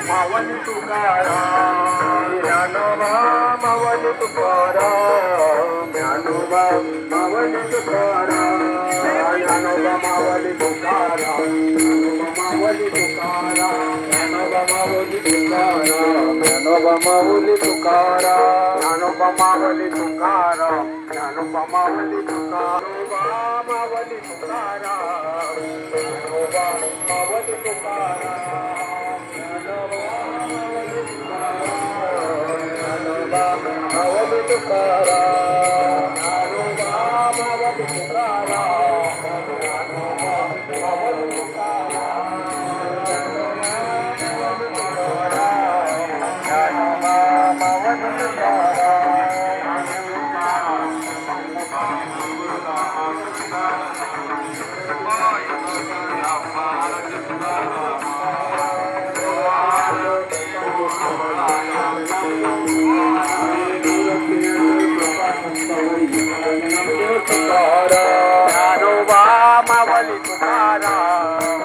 Mavli Tukaram Dnyanoba Mavli Tukaram Dnyanoba Mavli Tukaram Dnyanoba Mavli Tukaram Dnyanoba Mavli Tukaram Dnyanoba Mavli Tukaram Dnyanoba Mavli Tukaram Dnyanoba Mavli Tukaram Mavli Tukaram Dnyanoba Mavli Tukaram Mavli Tukaram Dnyanoba Mavli Tukaram Mavli Dnyanoba Mavli Dnyanoba Mavli Tukaram